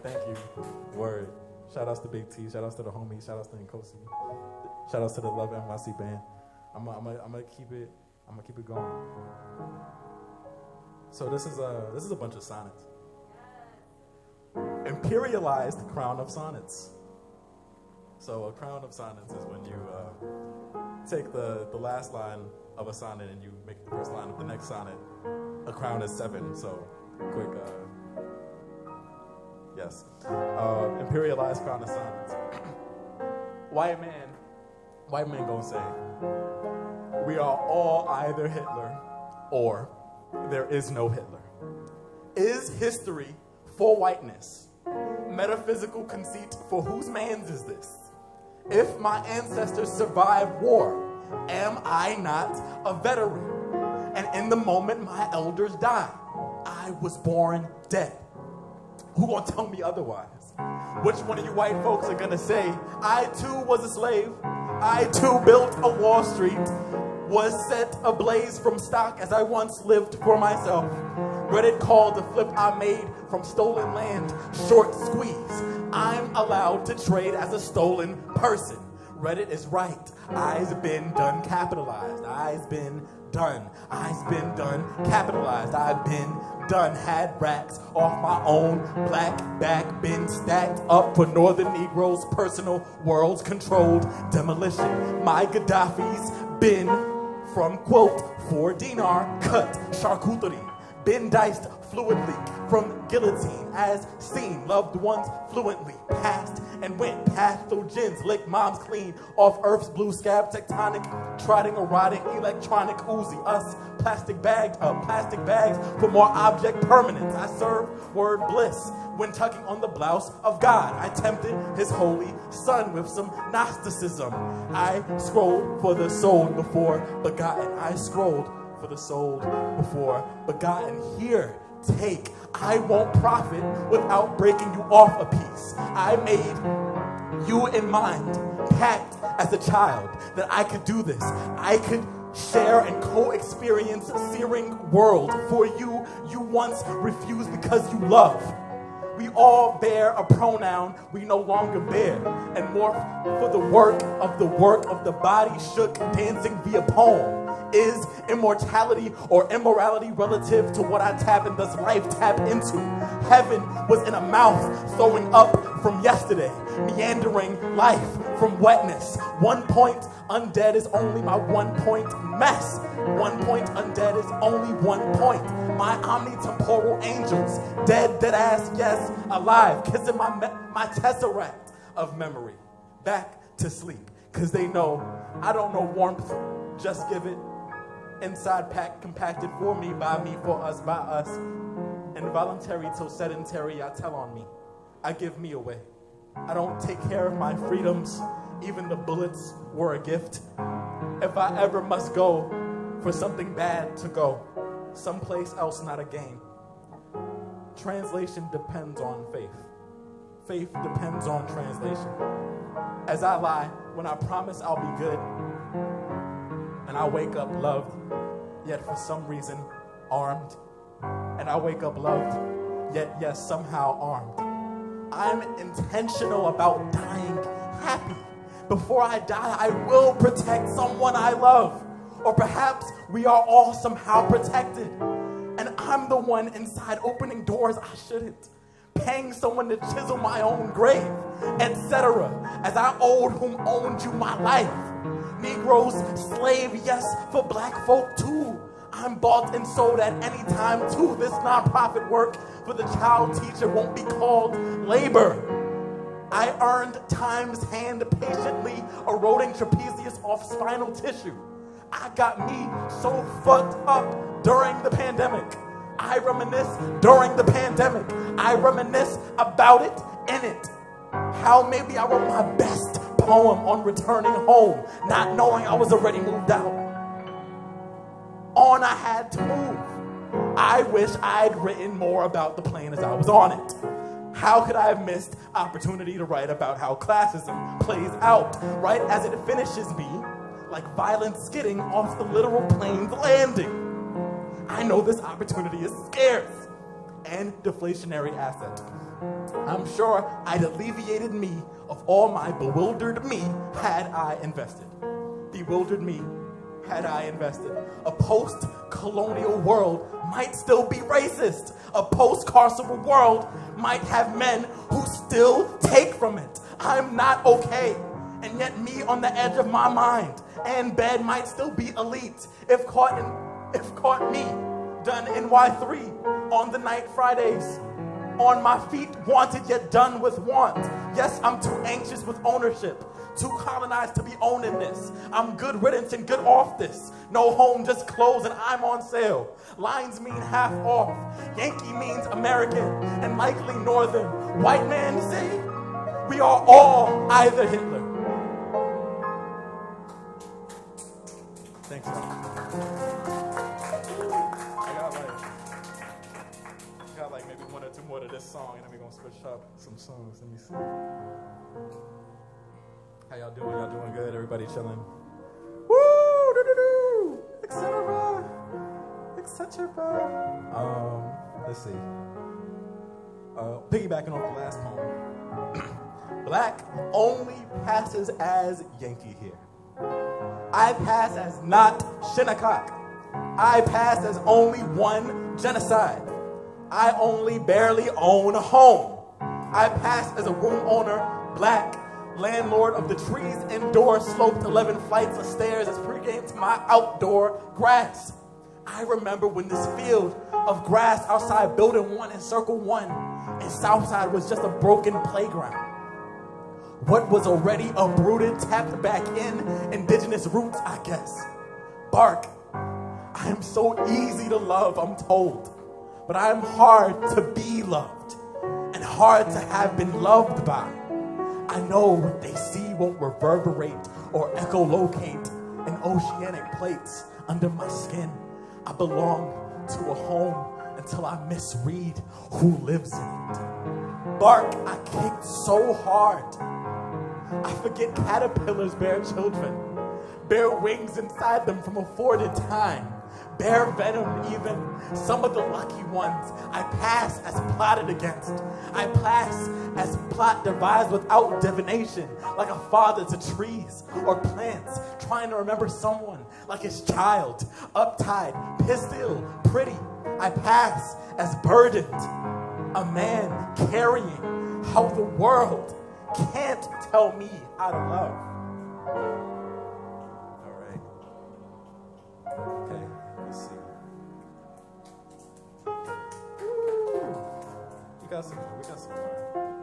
Thank you. Word. Shout outs to Big T. Shout outs to the homies. Shout outs to Nkosi. Shout outs to the Love NYC band. I'm gonna keep it going. So this is a bunch of sonnets. Imperialized crown of sonnets. So a crown of sonnets is when you take the last line of a sonnet and you make the first line of the next sonnet. A crown is 7. So quick. Yes. Imperialized crown of sonnets. White man gonna say, we are all either Hitler or there is no Hitler. Is history for whiteness? Metaphysical conceit, for whose man's is this? If my ancestors survived war, am I not a veteran? And in the moment my elders died, I was born dead. Who gonna tell me otherwise? Which one of you white folks are gonna say, I too was a slave, I too built a Wall Street, was set ablaze from stock as I once lived for myself. Reddit called the flip I made from stolen land short squeeze. I'm allowed to trade as a stolen person. Reddit is right. I's been done capitalized. I's been done. I's been done capitalized. I've been done. Had racks off my own black back. Been stacked up for northern Negroes. Personal worlds controlled demolition. My Gaddafi's been from quote 4 dinar cut charcuterie. Been diced fluidly from guillotine as seen. Loved ones fluently passed and went. Pathogens lick moms clean off Earth's blue scab. Tectonic trotting or rotting electronic Uzi. Us plastic bags for more object permanence. I serve word bliss when tucking on the blouse of God. I tempted his holy son with some Gnosticism. I scrolled for the soul before begotten. I scrolled for the soul before begotten. Here, take. I won't profit without breaking you off a piece. I made you in mind, packed as a child, that I could do this. I could share and co-experience a searing world. For you, you once refused because you love. We all bear a pronoun we no longer bear, and morph for the work of the body shook, dancing via poem. Is immortality or immorality relative to what I tap and thus life tap into? Heaven was in a mouth throwing up from yesterday, meandering life from wetness. 1 point undead is only my 1 point mess. 1 point undead is only 1 point. My omnitemporal angels, dead ass, yes, alive, kissing my tesseract of memory, back to sleep. Cause they know I don't know warmth, just give it. Inside pack compacted for me, for us, by us. Involuntary till sedentary, I tell on me. I give me away. I don't take care of my freedoms. Even the bullets were a gift. If I ever must go for something bad to go, someplace else, not a game. Translation depends on faith. Faith depends on translation. As I lie, when I promise I'll be good, and I wake up loved, yet for some reason armed. And I wake up loved, yet yes, somehow armed. I'm intentional about dying happy. Before I die, I will protect someone I love. Or perhaps we are all somehow protected. And I'm the one inside opening doors I shouldn't. Paying someone to chisel my own grave, etc. As I owed whom owned you my life. Negroes, slave, yes, for black folk too. I'm bought and sold at any time too. This nonprofit work for the child teacher won't be called labor. I earned time's hand patiently eroding trapezius off spinal tissue. I got me so fucked up during the pandemic. I reminisce during the pandemic. I reminisce about it in it. How maybe I wrote my best poem on returning home, not knowing I was already moved out. On I had to move. I wish I'd written more about the plane as I was on it. How could I have missed opportunity to write about how classism plays out right as it finishes me, like violence skidding off the literal plane's landing? I know this opportunity is scarce. and deflationary asset. I'm sure I'd alleviated me of all my bewildered me had I invested. Bewildered me had I invested. A post-colonial world might still be racist. A post-carceral world might have men who still take from it. I'm not okay. And yet me on the edge of my mind and bed might still be elite. If caught me, done in Y3 on the night Fridays. On my feet, wanted yet done with want. Yes, I'm too anxious with ownership. Too colonized to be owning this. I'm good riddance and good off this. No home, just clothes and I'm on sale. Lines mean half off. Yankee means American and likely northern. White man, see? We are all either Hitler. Thanks, y'all. I got like maybe one or two more to this song, and then we're gonna switch up some songs. Let me see. How y'all doing? Y'all doing good? Everybody chilling? Woo! Do-do-do! Etc. Etc. Let's see. Piggybacking off the last poem. Black only passes as Yankee here. I pass as not Shinnecock. I pass as only one genocide. I only barely own a home. I pass as a room owner, black, landlord of the trees indoor, sloped 11 flights of stairs as pregame to my outdoor grass. I remember when this field of grass outside building 1 in circle 1 in Southside was just a broken playground. What was already uprooted tapped back in indigenous roots, I guess. Bark. I am so easy to love, I'm told. But I am hard to be loved and hard to have been loved by. I know what they see won't reverberate or echolocate in oceanic plates under my skin. I belong to a home until I misread who lives in it. Bark, I kicked so hard. I forget caterpillars bear children, bear wings inside them from afforded time, bear venom even. Some of the lucky ones I pass as plotted against. I pass as plot devised without divination, like a father to trees or plants, trying to remember someone like his child, uptight, pistol, pretty. I pass as burdened, a man carrying how the world can't tell me how to love. All right. Okay, let's see. We got some more.